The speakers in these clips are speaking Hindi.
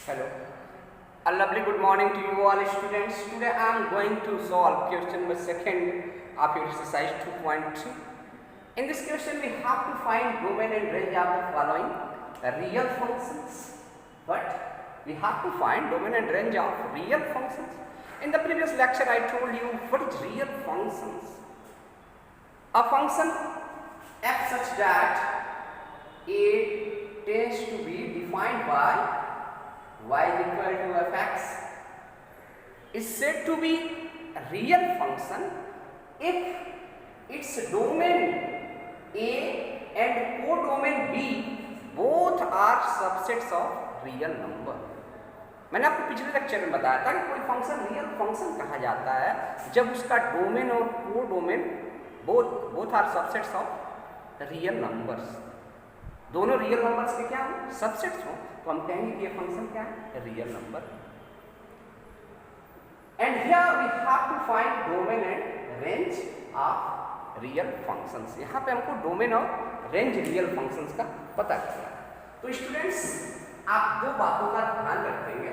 Hello. A lovely good morning to you all students. Today I am going to solve question number second of your exercise 2.3. In this question we have to find domain and range of the following real functions. But we have to find domain and range of real functions. In the previous lecture I told you what is real functions. A function f such that a tends to be defined by y is equal to fx is said to be a real function if its domain A and codomain B both are subsets of real number. मैंने आपको पिछले लेक्चर में बताया था कि कोई फंक्शन रियल फंक्शन कहा जाता है जब उसका डोमेन और codomain both are subsets of real numbers. दोनों रियल नंबर्स के क्या हो सबसेट्स हो तो हम कहेंगे कि ये फंक्शन क्या है real number. And here we have to find domain and range of real functions. यहाँ पे हमको डोमेन और रेंज रियल फंक्शंस का पता करना है। तो स्टूडेंट्स आप दो बातों का ध्यान रखेंगे।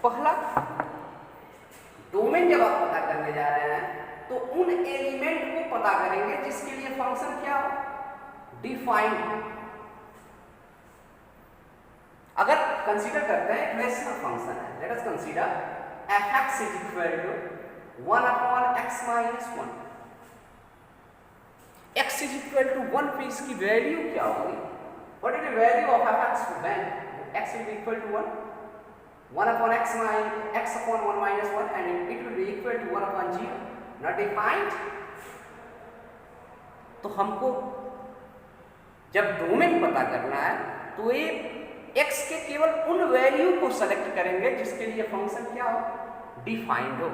पहला, डोमेन जब आप पता करने जा रहे हैं तो उन एलिमेंट को पता करेंगे जिसके लिए फंक्शन क्या हो डिफाइंड। अगर कंसीडर करते हैं एक रेशनल फंक्शन है, let us consider fx is equal to 1 upon x minus 1। x is equal to 1 पे इसकी वैल्यू क्या होगी? What is the value of fx when x is equal to 1? 1 upon x upon 1 minus 1 and it will be equal to 1 upon 0, not defined। तो हमको जब डोमेन पता करना है तो ये x के केवल उन वैल्यू को सेलेक्ट करेंगे जिसके लिए फंक्शन क्या हो डिफाइंड हो।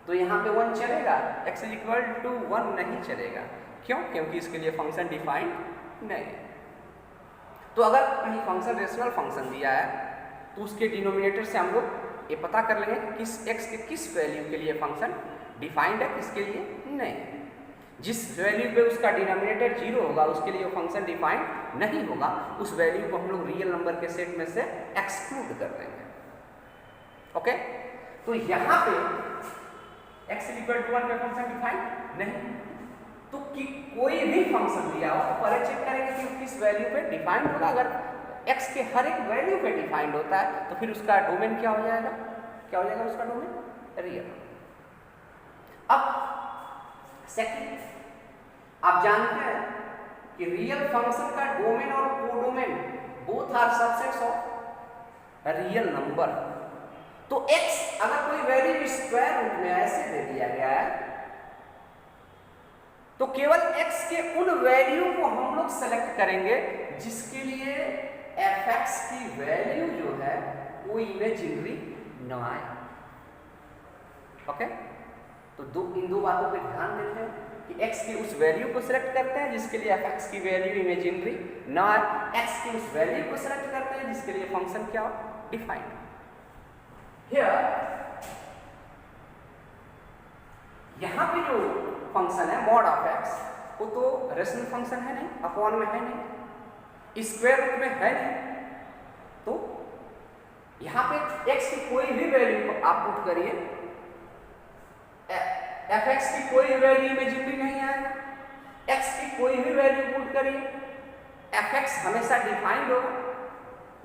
तो यहाँ पे 1 चलेगा, x इज इक्वल टू 1 नहीं चलेगा। क्यों? क्योंकि इसके लिए फंक्शन डिफाइंड नहीं। तो अगर कहीं फंक्शन रेशनल फंक्शन दिया है तो उसके डिनोमिनेटर से हम लोग ये पता कर लेंगे किस x के किस वैल्यू के लिए फंक्शन डिफाइंड है, किसके लिए नहीं। जिस वैल्यू पे उसका डिनोमिनेटर 0 होगा उसके लिए वो फंक्शन डिफाइंड नहीं होगा, उस वैल्यू को हम लोग रियल नंबर के सेट में से एक्सक्लूड कर देंगे। ओके, तो यहाँ पे x इक्वल टू 1 पे फंक्शन डिफाइंड नहीं। तो कि कोई भी फंक्शन दिया हो तो पहले चेक करेंगे कि किस वैल्यू पे डिफाइंड होगा। अगर x के हर एक वैल्यू पे डिफाइंड होता है तो फिर उसका डोमेन क्या हो जाएगा? क्या हो जाएगा उसका डोमेन? रियल। अब सेकंड, आप जानते हैं कि रियल फंक्शन का डोमेन और codomain both are subsets of real number. तो x अगर कोई वैल्यू स्क्वायर रूट में ऐसे दे दिया गया है तो केवल x के उन वैल्यू को हम लोग सेलेक्ट करेंगे जिसके लिए fx की वैल्यू जो है वो इमेजिनरी न आए। ओके, तो इन दो बातों पे ध्यान देते हैं कि x की उस वैल्यू को सिलेक्ट करते हैं जिसके लिए fx की वैल्यू इमेजिनरी ना आए, x की उस वैल्यू को सिलेक्ट करते हैं जिसके लिए फंक्शन क्या हो डिफाइंड। हियर यहाँ पे जो फंक्शन है मॉड ऑफ x वो तो रेशनल फंक्शन है नहीं, अपॉन में है नहीं, स्क्वायर रूट में है नहीं। तो यहाँ पे x की कोई भी वैल्यू आप पुट करिए, fx की कोई वैल्यू इमेजिनरी नहीं आएगा, x की कोई भी वैल्यू पुट करिए fx हमेशा डिफाइंड होगा।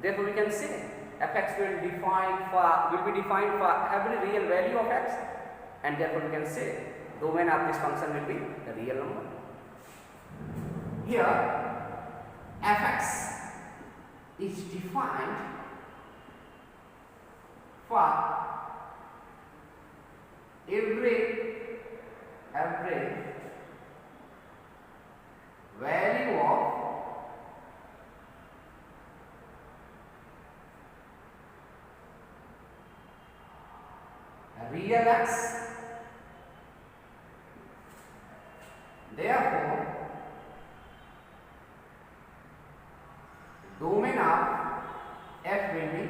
Therefore we can say fx will be defined for every real value of x and therefore we can say domain of this function will be the real number. Here fx is defined for every value of real x, therefore domain of f will be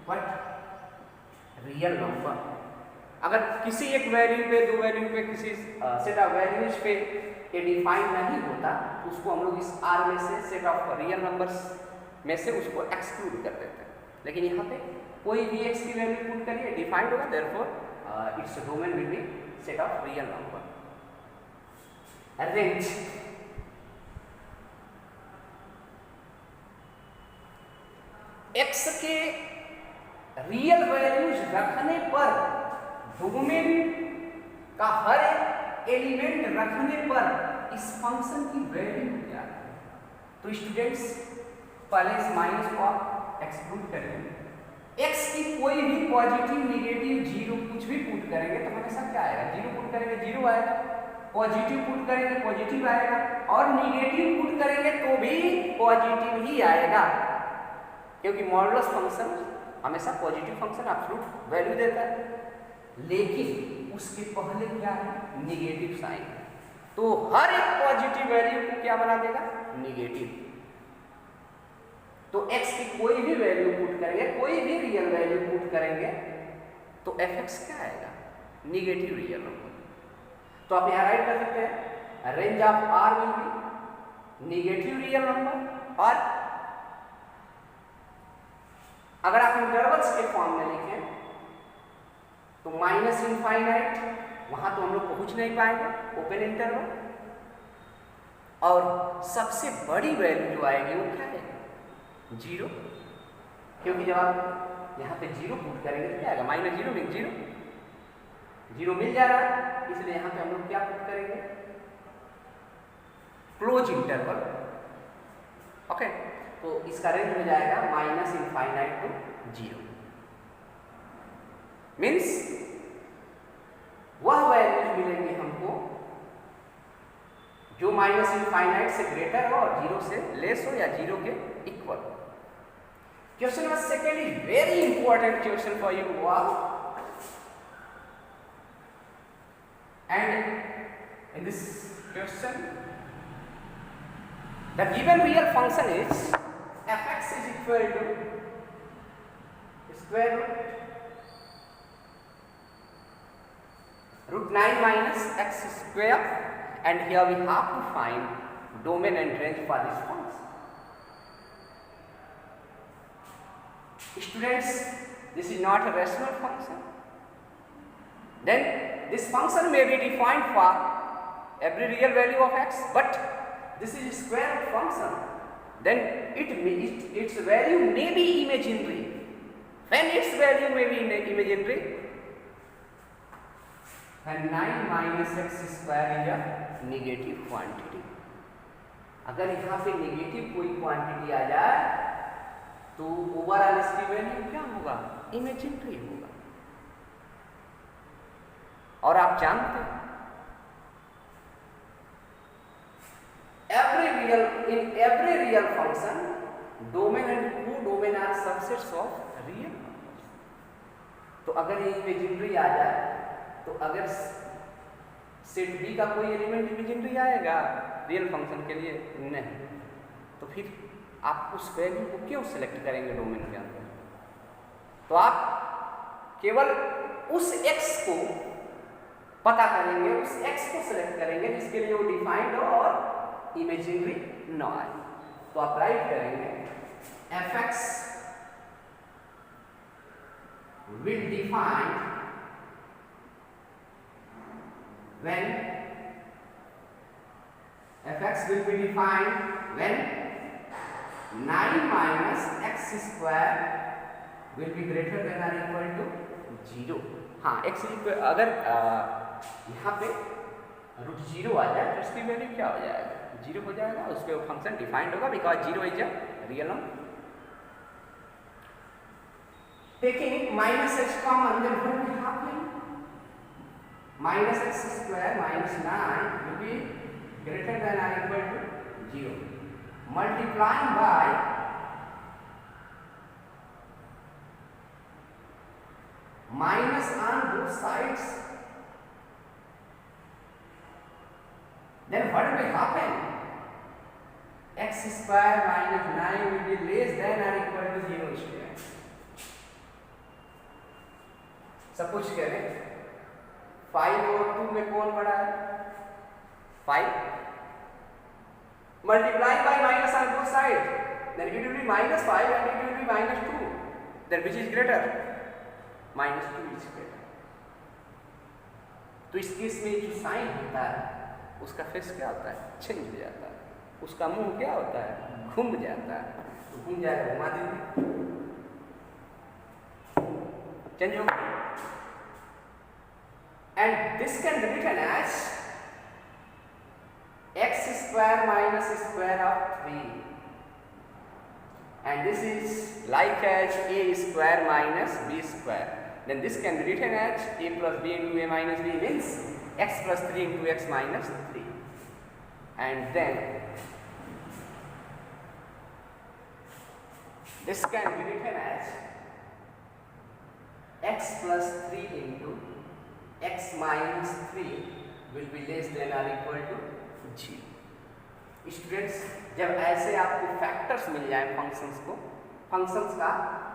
what real number। अगर किसी एक वैल्यू पे दो वैल्यू पे किसी सेट ऑफ वैल्यूज पे ये डिफाइन नहीं होता तो उसको हम लोग इस R में से सेट ऑफ रियल नंबर्स में से उसको एक्सक्लूड कर देते हैं। लेकिन यहाँ पे कोई भी x की वैल्यू पुट करिए डिफाइंड होगा, therefore its domain will be set of real number. Range x के रियल वैल्यूज रखने पर डोमेन का हर एलिमेंट रखने पर इस फंक्शन की वैल्यू क्या है। तो स्टूडेंट्स पहले इस माइनस को आप एक्सक्लूड करेंगे, x की कोई भी पॉजिटिव नेगेटिव जीरो कुछ भी पुट करेंगे तो हमेशा क्या आएगा, जीरो पुट करेंगे जीरो आएगा, पॉजिटिव पुट करेंगे पॉजिटिव आएगा, और नेगेटिव पुट करेंगे तो भी पॉजिटिव ही आएगा, क्योंकि मॉडुलस फंक्शन हमेशा पॉजिटिव फंक्शन एब्सोल्यूट वैल्यू देता है। लेकिन उसके पहले क्या है, नेगेटिव साइन, तो हर एक पॉजिटिव वैल्यू को क्या बना देगा, नेगेटिव। तो x की कोई भी वैल्यू पुट करेंगे, कोई भी रियल वैल्यू पुट करेंगे तो fx क्या आएगा, नेगेटिव रियल नंबर। तो आप यहाँ राइट कर सकते हैं range of r will be negative real number, और अगर आप इंटरवल्स के फॉर्म में लिखें तो माइनस इनफाइनाइट, वहां तो हम लोग पहुंच नहीं पाएंगे, ओपन इंटरवल, और सबसे बड़ी वैल्यू जो आएगी वो क्या है, जीरो, क्योंकि जब आप यहाँ पे जीरो पुट करेंगे तो क्या आएगा, minus zero mean zero, zero मिल जा रहा है, इसलिए यहाँ पे हम लोग क्या पुट करेंगे, क्लोज इंटरवल। ओके, तो इसका रेंज हो जाएगा minus infinite to zero, means वह वैल्यूज मिलेंगे हमको जो माइनस इनफाइनाइट से ग्रेटर हो और जीरो से लेस हो या जीरो के equal. Question number second is very important question for you all, and in this question the given real function is fx is equal to square root 9 minus x square, and here we have to find domain and range for this function. Students, this is not a rational function. Then this function may be defined for every real value of x, but this is a square root function. Then its value may be imaginary. When its value may be imaginary, when 9 minus x square is a negative quantity. अगर यहाँ पे नेगेटिव कोई क्वांटिटी आ जाए तो ओवरऑल इसकी वैल्यू क्या होगा, इमेजिनरी होगा। और आप जानते हैं in every real function domain and co-domain are subsets of real numbers. तो अगर ये इमेजिनरी आ जाए तो अगर सेट बी का कोई एलिमेंट इमेजिनरी आएगा रियल फंक्शन के लिए, नहीं, तो फिर आप उस वैल्यू को क्यों सिलेक्ट करेंगे डोमेन के अंदर। तो आप केवल उस x को पता करेंगे, उस x को सिलेक्ट करेंगे जिसके लिए वो डिफाइंड हो और इमेजिनरी न आए। तो आप राइट करेंगे fx will define when fx will be defined when 9 minus x square will be greater than or equal to 0। हाँ, x अगर यहाँ पे रूट जीरो आ जाए तो इसकी वैल्यू क्या हो जाएगा, जीरो हो जाएगा, उस पर फंक्शन डिफाइंड होगा because zero is a real number. Taking minus x common, then what will happen, minus x square minus 9 will be greater than और equal to 0, multiplying by minus on both sides, then what will happen, x square minus 9 will be less than or equal to 0 square। Suppose करें 5 और 2 में कौन बड़ा है, 5, multiplying by minus on both sides, then it will be -5 and it will be -2, then which is greater, -2 is greater. तो इस केस में जो साइन होता है उसका फेस क्या होता है, चेंज हो जाता है, उसका मुंह क्या होता है, घूम जाता है। तो घूम जाएगा, घुमा देंगे, चेंज हो गया। And this can be written as x square minus square of 3, and this is like as a square minus b square. Then this can be written as a plus b into a minus b means x plus 3 into x minus 3. And then this can be written as x plus 3 into x minus 3 will be less than or equal to 0. Students, जब ऐसे आपको फैक्टर्स मिल जाए फंक्शंस का,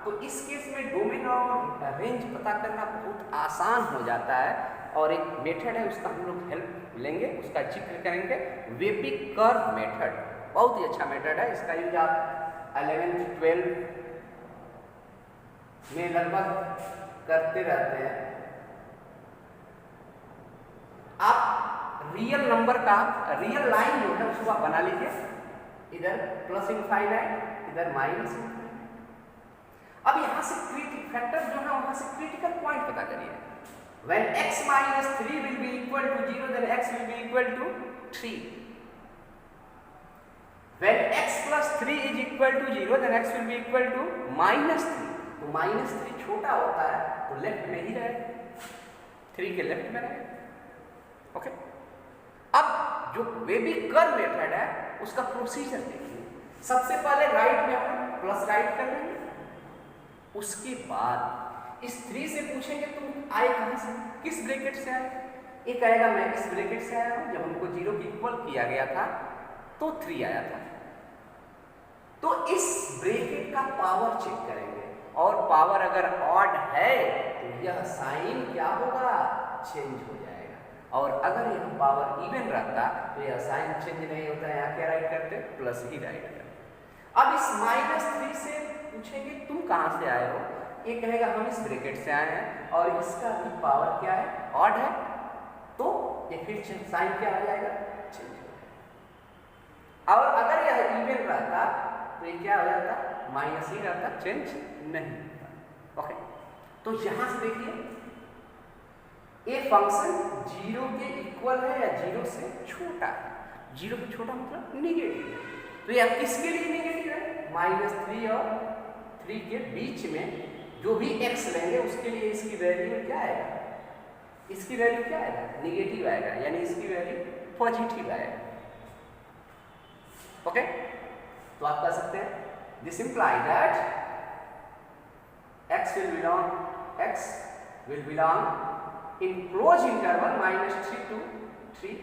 तो इस केस में डोमेन और रेंज पता करना बहुत आसान हो जाता है। और एक मेथड है, उसका हम लोग हेल्प लेंगे, उसका जिक्र करेंगे, वेबिक कर्व मेथड। बहुत ही अच्छा मेथड है, इसका यूज आप 11th 12 में लगभग करते रहते हैं। आप रियल नंबर का रियल लाइन जो है उसको आप बना लीजिए, इधर प्लस इनफाइनाइट, इधर माइनस इनफाइनाइट। अब यहाँ से फैक्टर जो है वहां से क्रिटिकल पॉइंट पता करिए। When x minus 3 will be equal to 0, then x will be equal to 3. When x plus 3 is equal to 0, then x will be equal to -3. तो -3 छोटा होता है तो लेफ्ट में ही रहेगा, 3 के लेफ्ट में रहेगा। ओके, अब जो वेबिक कर्व मेथड है उसका प्रोसीजर देखिए। सबसे पहले राइट में हम प्लस राइट कर लेंगे, उसके बाद इस 3 से पूछेंगे तुम आए कहां से, किस ब्रैकेट से आए। ये कहेगा मैं इस ब्रैकेट से आया हूं, जब हमको 0 की इक्वल किया गया था तो 3 आया था। तो इस ब्रैकेट का पावर चेक करेंगे, और पावर अगर ऑड है तो यह साइन क्या होगा, चेंज हो जाएगा। और अगर यह पावर इवन रहता तो यह साइन चेंज नहीं होता, यहाँ क्या राइट करते, प्लस ही राइट करते। अब इस -3 से पूछेंगे तुम कहाँ से आए हो, ये कहेगा हम इस ब्रैकेट से आए हैं, और इसका भी पावर क्या है, ऑड है, तो ये फिर साइन क्या हो जाएगा, चेंज हो जाएगा। और अगर यह इवन रहता तो ये क्या हो जाता, माइनस ही रहता, चेंज नहीं होता। ओके, तो यहाँ से देखिए ये फंक्शन 0 के इक्वल है या 0 से छोटा है। 0 से छोटा मतलब निगेटिव है, तो यह किसके लिए निगेटिव है, -3 और 3 के बीच में जो भी x लेंगे उसके लिए इसकी वैल्यू क्या आएगा, इसकी वैल्यू क्या आएगा, निगेटिव आएगा, यानी इसकी वैल्यू पॉजिटिव आएगा। ओके, तो आप कह सकते हैं this imply that x will belong in closed interval -3 to 3।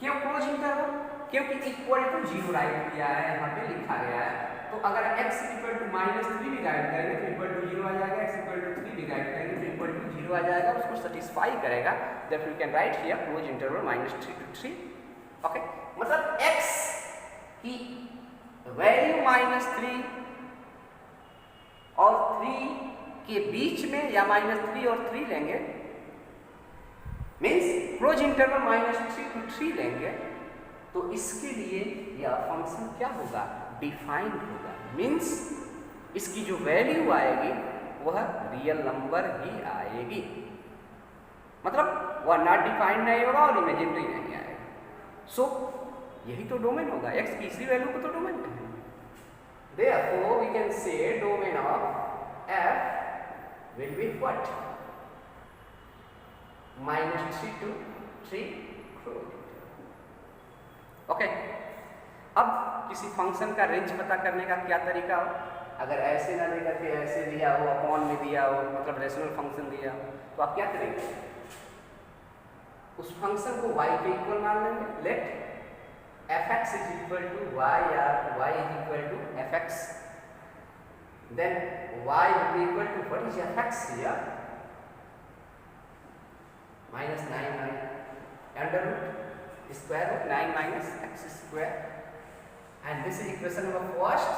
क्यों क्लोज इंटरवल, क्योंकि इक्वल टू 0 राइट किया है, यहाँ पे लिखा गया है। तो अगर x इक्वल टू -3 भी राइट करेंगे तो इक्वल टू 0 आ जाएगा, x इक्वल टू 3 भी राइट करेंगे तो इक्वल टू 0 आ जाएगा, उसको सेटिस्फाई करेगा। Therefore you can write here close interval -3 to 3। Okay, मतलब x की वैल्यू -3 और 3 के बीच में, या -3 और 3 लेंगे, मीन्स क्लोज इंटरवल -3 to 3 लेंगे, तो इसके लिए यह फंक्शन क्या होगा, डिफाइंड होगा। मीन्स इसकी जो वैल्यू आएगी वह रियल नंबर ही आएगी, मतलब वह नॉट डिफाइंड नहीं होगा और इमेजिनरी नहीं आएगा। सो यही तो डोमेन होगा, x की इसी वैल्यू को तो डोमेन है। Therefore we can say domain of f will be what, -3 to 3 closed। Okay, अब किसी फंक्शन का रेंज पता करने का क्या तरीका हो, अगर ऐसे ना देकर के ऐसे दिया हो, अपॉन में दिया हो, मतलब रेशनल फंक्शन दिया हो, तो आप क्या करेंगे, उस फंक्शन को y के इक्वल मान लेंगे। Let fx is equal to y or y is equal to fx, then y will be equal to what is fx here, -9 under root square root 9 minus x square, and this is equation number first।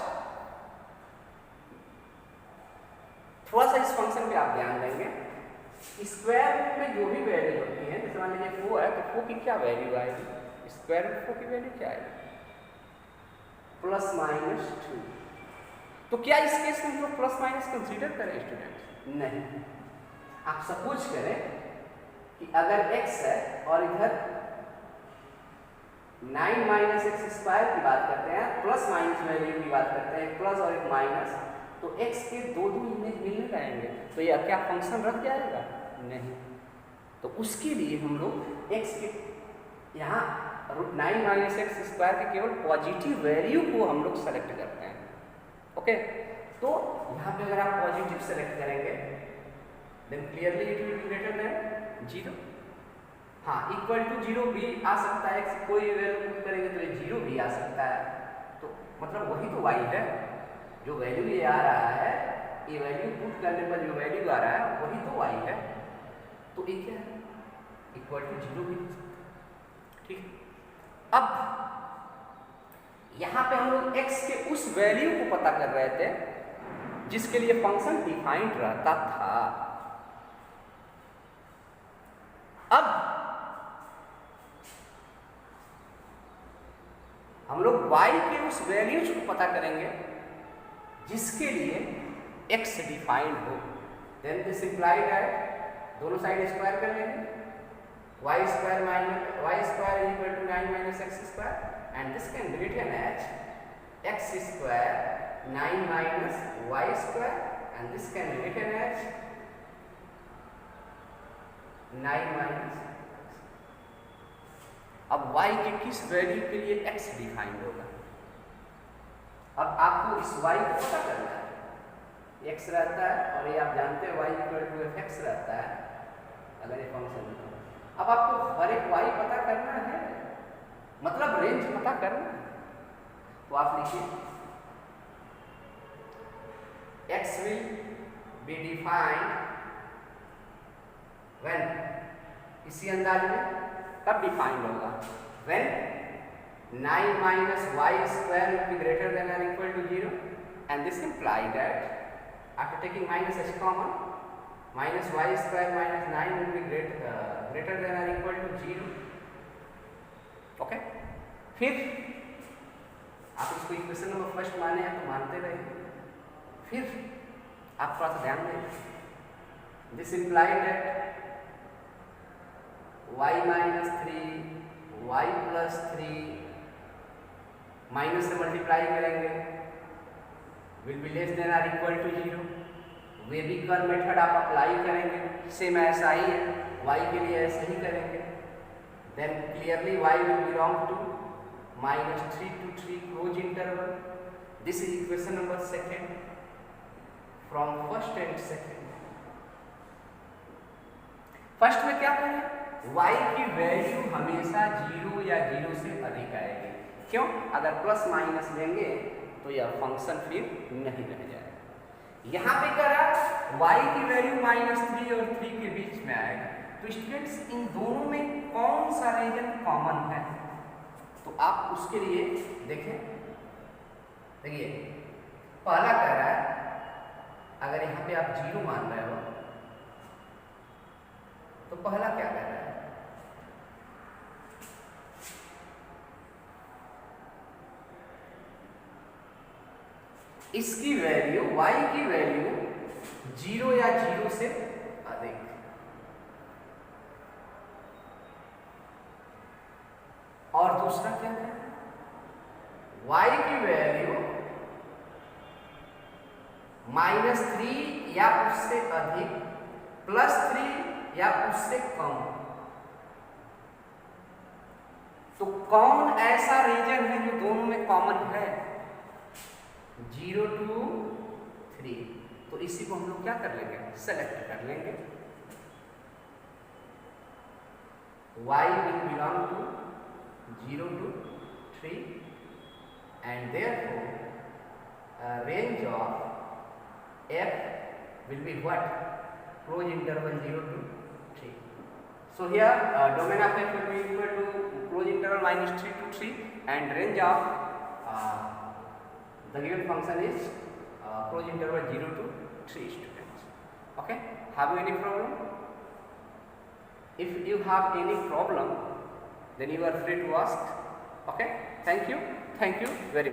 इस फंक्शन पे आप ध्यान देंगे, स्क्वायर रूट में जो भी वैल्यू होती है, जैसे मान लीजिए 4 है तो 4 की क्या वैल्यू आएगी, स्क्वायर रूट 4 की वैल्यू क्या आएगी, ±2। तो क्या इस केस में हम लोग प्लस माइनस कंसीडर करें स्टूडेंट्स? नहीं। आप सपोज करें कि अगर x है और इधर 9 माइनस एक्स स्क्वायर की बात करते हैं, प्लस माइनस वैल्यू की बात करते हैं, एक प्लस और एक माइनस, तो x के दो इमेज मिलने रहेंगे, तो यह क्या फंक्शन रख जाएगा? नहीं। तो उसके लिए हम लोग x के यहाँ √9 माइनस एक्स स्क्वायर के केवल पॉजिटिव वैल्यू को हम लोग सेलेक्ट करते हैं। ओके, तो यहाँ पे अगर आप पॉजिटिव सेलेक्ट करेंगे then clearly it will be greater than 0। हाँ, इक्वल टू 0 भी आ सकता है, x कोई वैल्यू पुट करेंगे तो ये 0 भी आ सकता है, तो मतलब वही तो y है, जो वैल्यू ये आ रहा है, ये वैल्यू पुट करने पर जो वैल्यू आ रहा है वही तो y है, तो ये क्या है, इक्वल टू 0 भी। ठीक, अब यहां पे हम लोग x के उस वैल्यू को पता कर रहे थे जिसके लिए फंक्शन डिफाइंड रहता था। अब हम लोग y के उस वैल्यूज को पता करेंगे जिसके लिए x डिफाइंड हो। देन दिस इंप्लाइड दैट दोनों साइड स्क्वायर कर लेंगे, y square is equal to 9 minus x square, and this can be written as x square 9 minus y square, and this can be written as 9 minus। अब y के किस वैल्यू के लिए x डिफाइंड होगा? अब आपको इस y को पता करना है, x रहता है और ये आप जानते हैं y इक्वल टू fx रहता है अगर ये फंक्शन है। अब आपको हर एक y पता करना है, मतलब रेंज पता करना है, तो आप लिखिए x will be defined when, इसी अंदाज में कब डिफाइंड होगा? when 9 minus y square will be greater than or equal to 0, and this imply that after taking minus h common, minus y square minus 9 will be greater than or equal to 0। Okay, फिर आप इसको इक्वेशन नंबर फर्स्ट माने हैं तो मानते रहिए, फिर आप थोड़ा सा ध्यान दें, this implied that y minus 3 y plus 3 minus से मल्टीप्लाई करेंगे will be less than or equal to 0। वे भी कर मेथड आप अप्लाई करेंगे, सेम ऐसा ही है, y के लिए ऐसे ही करेंगे। then clearly y will belong to -3 to 3 close interval। this is equation number second from first and second। First में क्या करें, y की वैल्यू हमेशा 0 या 0 से अधिक आएगी। क्यों? अगर प्लस माइनस लेंगे तो यह फंक्शन फिर नहीं रह जाएगा। यहाँ पे करा y की वैल्यू -3 और 3 के बीच में आएगा, तो स्टूडेंट्स इन दोनों में कौन सा रीजन कॉमन है? तो आप उसके लिए देखें, देखिए पहला कह रहा है अगर यहाँ पे आप 0 मान रहे हो तो पहला क्या कह रहा है, इसकी वैल्यू y की वैल्यू 0 या 0 से अधिक। और दूसरा क्या है, y की वैल्यू -3 या उससे अधिक, +3 या उससे कम। तो कौन ऐसा रीजन है जो दोनों में कॉमन है? 0 to 3। तो इसी को हम लोग क्या कर लेंगे, सेलेक्ट कर लेंगे। y will belong to 0 to 3 and therefore range of f will be what? Close interval 0 to 3। So here domain of f will be equal to close interval -3 to 3 and range of the given function is close interval 0 to 3 students। Okay, have you any problem? If you have any problem, then you are free to ask. Okay, thank you very much.